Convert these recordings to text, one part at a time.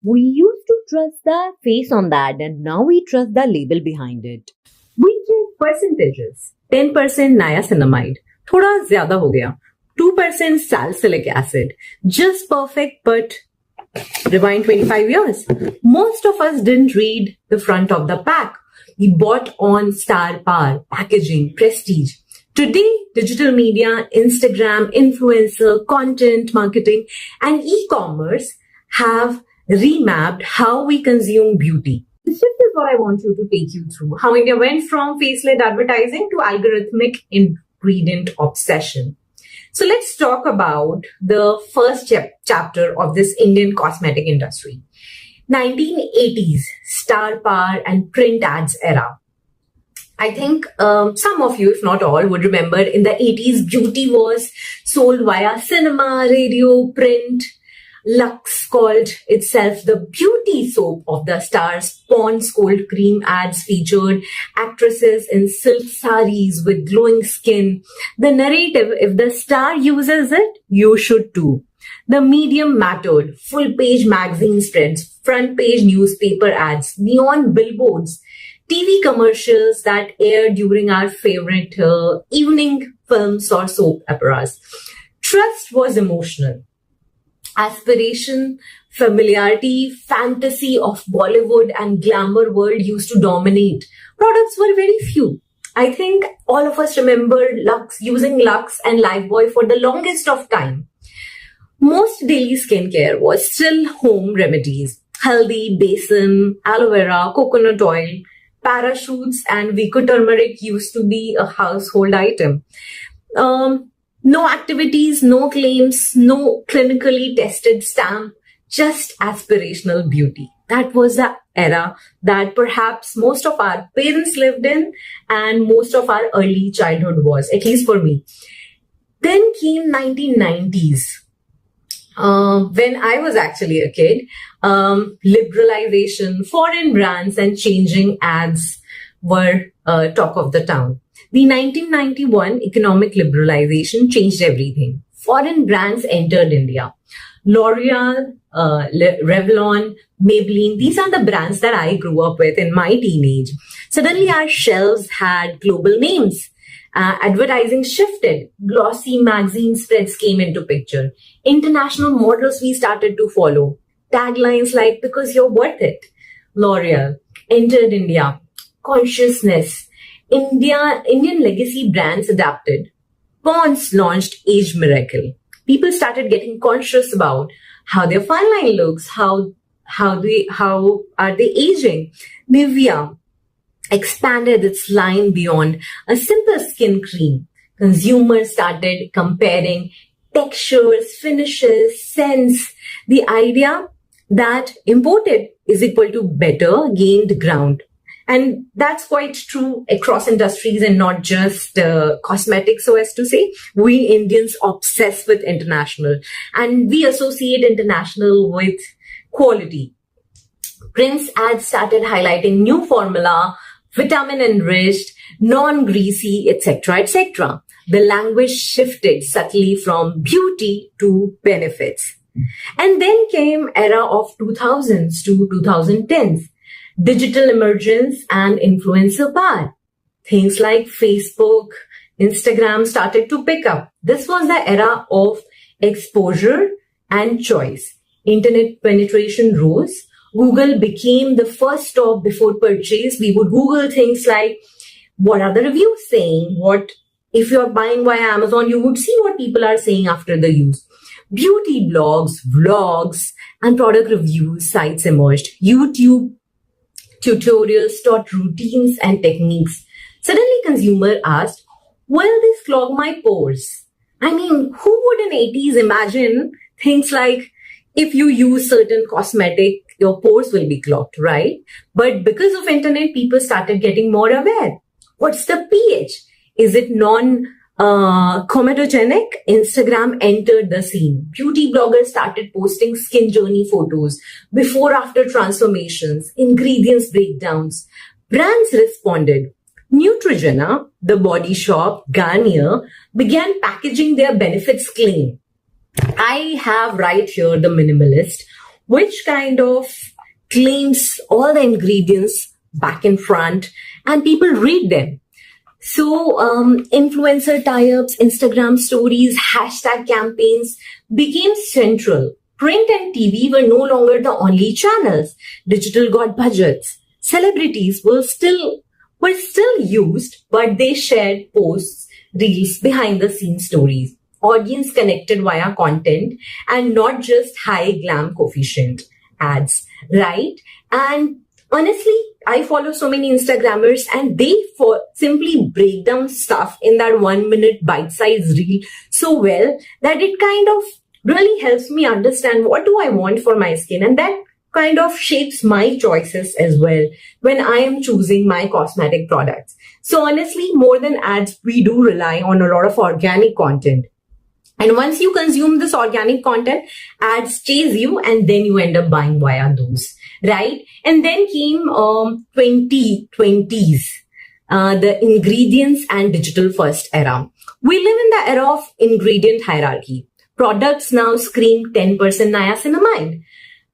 We used to trust the face on that, and now we trust the label behind it. We check percentages. 10% niacinamide. Thoda zyada ho gaya. 2% salicylic acid. Just perfect, but rewind 25 years. Most of us didn't read the front of the pack. We bought on star power, packaging, prestige. Today, digital media, Instagram, influencer, content marketing, and e-commerce have remapped how we consume beauty. This is what I want you to take you through. How India went from face-led advertising to algorithmic ingredient obsession. So let's talk about the first chapter of this Indian cosmetic industry. 1980s, star power and print ads era. I think some of you, if not all, would remember in the 80s, beauty was sold via cinema, radio, print. Lux called itself the beauty soap of the stars. Ponds cold cream ads featured actresses in silk saris with glowing skin. The narrative, if the star uses it, you should too. The medium mattered. Full page magazine spreads, front page newspaper ads, neon billboards, TV commercials that aired during our favorite evening films or soap operas. Trust was emotional. Aspiration, familiarity, fantasy of Bollywood and glamour world used to dominate. Products were very few. I think all of us remember using Lux and Lifebuoy for the longest of time. Most daily skincare was still home remedies. Haldi, besan, aloe vera, coconut oil, parachutes, and Vico turmeric used to be a household item. No activities, no claims, no clinically tested stamp, just aspirational beauty. That was the era that perhaps most of our parents lived in and most of our early childhood was, at least for me. Then came 1990s. When I was actually a kid, liberalization, foreign brands and changing ads were talk of the town. The 1991 economic liberalization changed everything. Foreign brands entered India. L'Oreal, Revlon, Maybelline, these are the brands that I grew up with in my teenage. Suddenly our shelves had global names. Advertising shifted. Glossy magazine spreads came into picture. International models we started to follow. Taglines like, because you're worth it. L'Oreal entered India. Consciousness. Indian legacy brands adapted. Ponds launched Age Miracle. People started getting conscious about how their fine line looks, how are they aging. Nivea expanded its line beyond a simple skin cream. Consumers started comparing textures, finishes, scents. The idea that imported is equal to better gained ground. And that's quite true across industries and not just cosmetics, so as to say. We Indians obsess with international and we associate international with quality. Prince ads started highlighting new formula, vitamin enriched, non-greasy, etc., etc. The language shifted subtly from beauty to benefits. And then came era of 2000s to 2010s. Digital emergence and influencer power. Things like Facebook, Instagram started to pick up. This was the era of exposure and choice. Internet penetration rose. Google became the first stop before purchase. We would Google things like, what are the reviews saying? If you're buying via Amazon, you would see what people are saying after the use. Beauty blogs, vlogs, and product reviews sites emerged. YouTube tutorials taught routines and techniques. Suddenly consumer asked, will this clog my pores? I mean, who would in 80s imagine things like if you use certain cosmetic, your pores will be clogged, right? But because of internet, people started getting more aware. What's the pH? Is it comedogenic? Instagram entered the scene. Beauty bloggers started posting skin journey photos, before after transformations, ingredients breakdowns. Brands responded. Neutrogena, The Body Shop, Garnier began packaging their benefits claim. I have right here the minimalist. which kind of claims all the ingredients back in front and people read them. So influencer tie-ups, Instagram stories, hashtag campaigns became central. Print and TV were no longer the only channels. Digital got budgets. Celebrities were still used, but they shared posts, reels, behind the scenes stories. Audience connected via content and not just high glam coefficient ads, right? And honestly, I follow so many Instagrammers and they simply break down stuff in that 1 minute bite-sized reel so well that it kind of really helps me understand what do I want for my skin, and that kind of shapes my choices as well when I am choosing my cosmetic products. So honestly, more than ads, we do rely on a lot of organic content. And once you consume this organic content, ads chase you and then you end up buying via those, right? And then came 2020s, the ingredients and digital first era. We live in the era of ingredient hierarchy. Products now scream 10% niacinamide,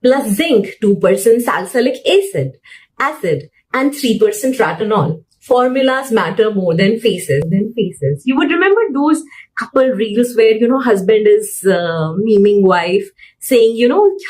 plus zinc, 2% salicylic acid, and 3% retinol. Formulas matter more than faces. You would remember those couple reels where, husband is memeing wife saying,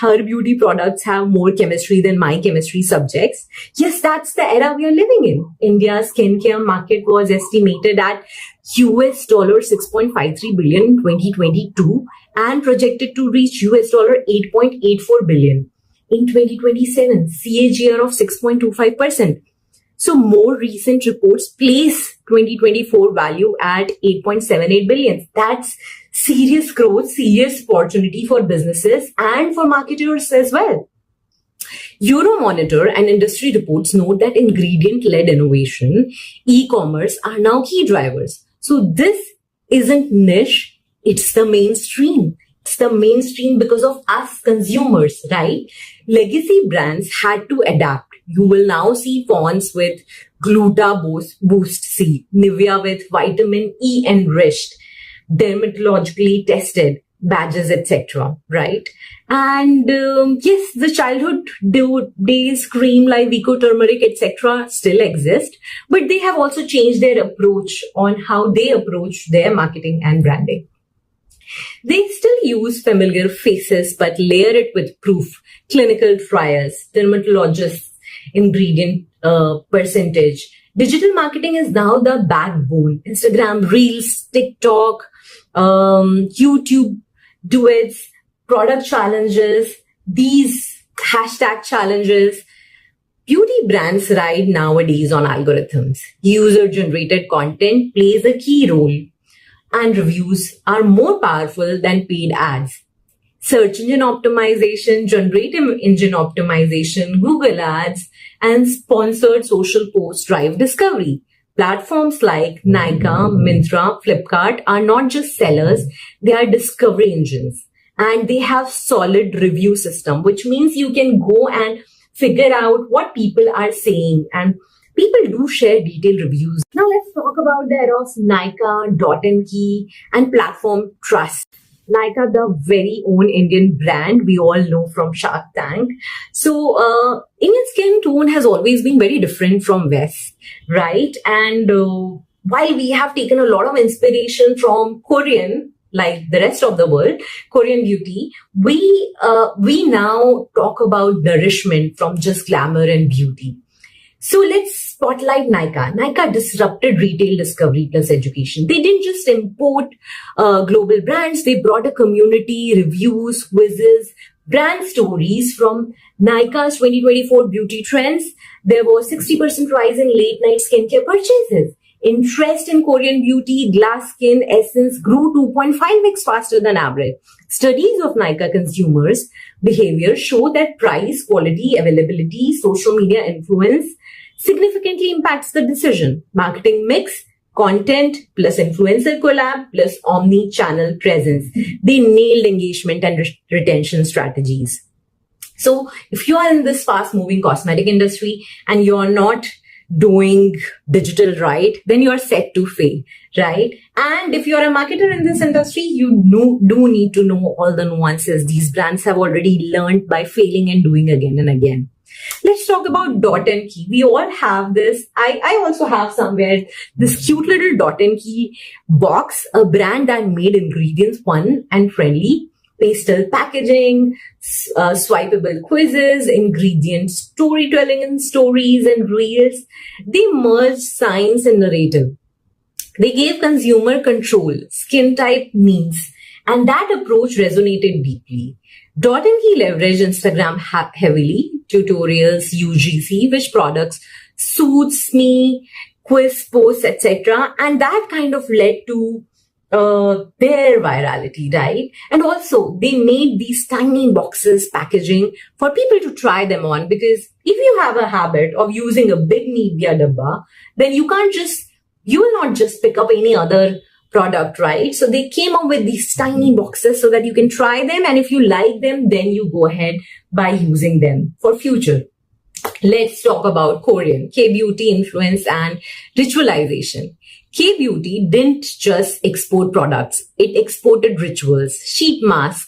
her beauty products have more chemistry than my chemistry subjects. Yes, that's the era we are living in. India's skincare market was estimated at US $6.53 billion in 2022 and projected to reach US $8.84 billion in 2027, CAGR of 6.25%. So more recent reports place 2024 value at 8.78 billion. That's serious growth, serious opportunity for businesses and for marketers as well. Euromonitor and industry reports note that ingredient-led innovation, e-commerce are now key drivers. So this isn't niche, it's the mainstream. It's the mainstream because of us consumers, right? Legacy brands had to adapt. You will now see Ponds with Gluta Boost C, Nivea with Vitamin E enriched, dermatologically tested badges, etc. Right? And yes, the childhood days cream like Vico turmeric, etc. still exist, but they have also changed their approach on how they approach their marketing and branding. They still use familiar faces, but layer it with proof, clinical trials, dermatologists, ingredient percentage. Digital marketing is now the backbone. Instagram Reels, TikTok, YouTube duets, product challenges, these hashtag challenges. Beauty brands ride nowadays on algorithms. User-generated content plays a key role, and reviews are more powerful than paid ads. Search engine optimization, generative engine optimization, Google Ads, and sponsored social posts drive discovery. Platforms like Nykaa, Myntra, Flipkart are not just sellers, they are discovery engines. And they have solid review system, which means you can go and figure out what people are saying, and people do share detailed reviews. Now let's talk about the era of Nykaa, Dot & Key, and platform trust. Nykaa, the very own Indian brand we all know from Shark Tank. So Indian skin tone has always been very different from West, right? And while we have taken a lot of inspiration from Korean, like the rest of the world, Korean beauty, we now talk about nourishment from just glamour and beauty. So let's spotlight Nykaa. Nykaa disrupted retail discovery plus education. They didn't just import global brands. They brought a community, reviews, quizzes, brand stories from Nykaa's 2024 beauty trends. There was 60% rise in late night skincare purchases. Interest in Korean beauty, glass skin, essence grew 2.5x faster than average. Studies of Nykaa consumers' behavior show that price, quality, availability, social media influence significantly impacts the decision. Marketing mix, content plus influencer collab plus omni-channel presence. They nailed engagement and retention strategies. So if you are in this fast-moving cosmetic industry and you're not doing digital right, then you're set to fail, right? And if you're a marketer in this industry, you do need to know all the nuances these brands have already learned by failing and doing again and again. Let's talk about Dot and Key. We all have this. I also have somewhere this cute little Dot and Key box, a brand that made ingredients fun and friendly, pastel packaging, swipeable quizzes, ingredient storytelling in stories and reels. They merged science and narrative. They gave consumer control, skin type needs, and that approach resonated deeply. Dot and Key leveraged Instagram heavily, tutorials, UGC, which products suits me, quiz posts, etc. And that kind of led to their virality, right? And also they made these tiny boxes packaging for people to try them on, because if you have a habit of using a big media dabba, then you will not just pick up any other product, right? So they came up with these tiny boxes so that you can try them, and if you like them, then you go ahead by using them for future. Let's talk about Korean K-beauty influence and ritualization. K-beauty didn't just export products, it exported rituals, sheet mask,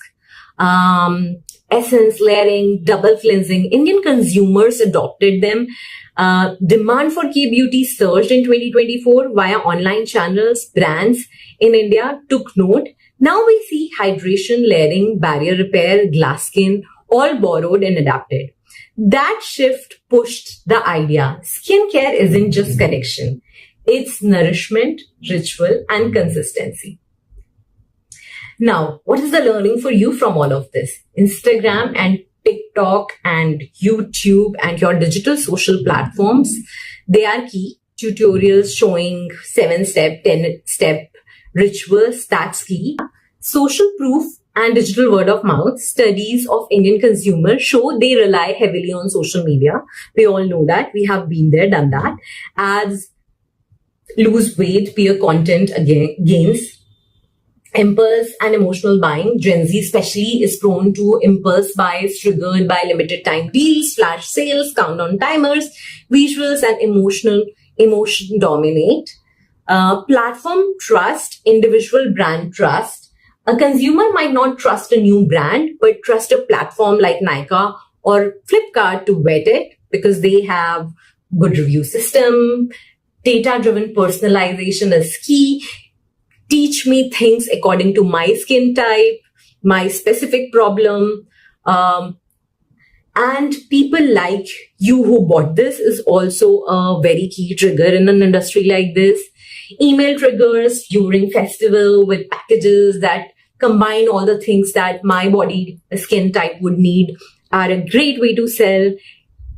essence layering, double cleansing. Indian consumers adopted them. Demand for K-beauty surged in 2024 via online channels. Brands in India took note. Now we see hydration, layering, barrier repair, glass skin, all borrowed and adapted. That shift pushed the idea. Skincare isn't just connection. It's nourishment, ritual, and consistency. Now, what is the learning for you from all of this? Instagram and TikTok and YouTube and your digital social platforms, they are key. Tutorials showing 7-step, 10-step rituals, that's key. Social proof and digital word of mouth. Studies of Indian consumers show they rely heavily on social media. We all know that. We have been there, done that. Ads, lose weight, peer content gains. Impulse and emotional buying. Gen Z especially is prone to impulse buys triggered by limited time deals, flash sales, countdown timers, visuals, and emotion dominate. Platform trust, individual brand trust. A consumer might not trust a new brand, but trust a platform like Nykaa or Flipkart to vet it because they have good review system. Data-driven personalization is key. Teach me things according to my skin type, my specific problem. And people like you who bought this is also a very key trigger in an industry like this. Email triggers during festival with packages that combine all the things that my body skin type would need are a great way to sell.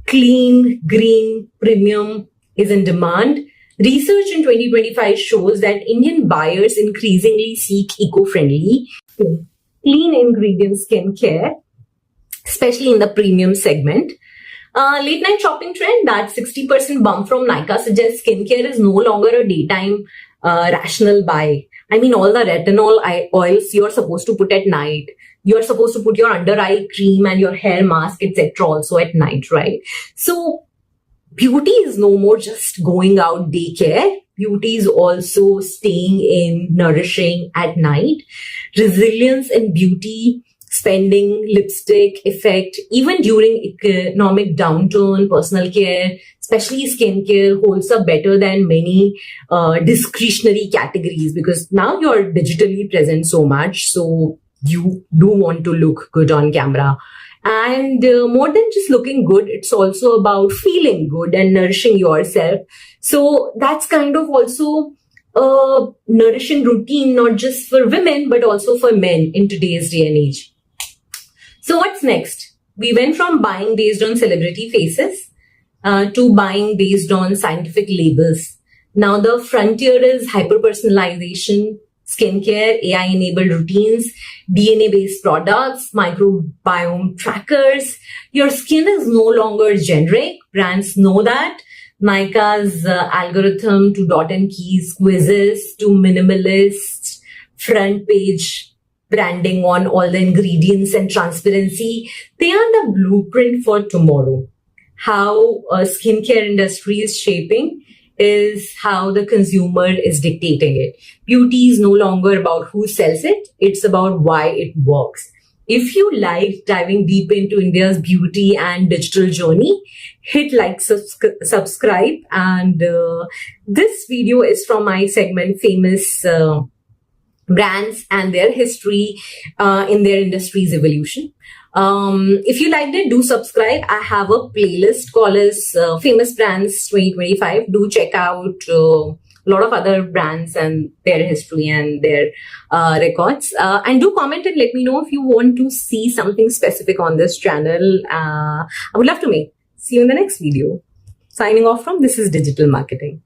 Clean, green, premium is in demand. Research in 2025 shows that Indian buyers increasingly seek eco-friendly, clean ingredient skincare, especially in the premium segment. Late night shopping trend, that 60% bump from Nykaa suggests skincare is no longer a daytime rational buy. I mean, all the retinol oils you're supposed to put at night. You're supposed to put your under eye cream and your hair mask, etc. also at night, right? So beauty is no more just going out daycare. Beauty is also staying in, nourishing at night. Resilience in beauty, spending, lipstick, effect, even during economic downturn, personal care, especially skincare, holds up better than many discretionary categories because now you're digitally present so much. So you do want to look good on camera. And more than just looking good, it's also about feeling good and nourishing yourself. So that's kind of also a nourishing routine, not just for women, but also for men in today's day and age. So what's next? We went from buying based on celebrity faces to buying based on scientific labels. Now the frontier is hyper-personalization, skincare, AI-enabled routines, DNA-based products, microbiome trackers. Your skin is no longer generic. Brands know that. Nykaa's algorithm to Dot and Key's quizzes to minimalist front page branding on all the ingredients and transparency. They are the blueprint for tomorrow. how skincare industry is shaping is how the consumer is dictating it. Beauty is no longer about who sells it, it's about why it works. If you like diving deep into India's beauty and digital journey, hit like, subscribe. And this video is from my segment, Famous Brands and Their History in Their Industry's Evolution. If you liked it, do subscribe. I have a playlist called as Famous Brands 2025. Do check out a lot of other brands and their history and their records. And do comment and let me know if you want to see something specific on this channel. I would love to make. See you in the next video. Signing off from This is Digital Marketing.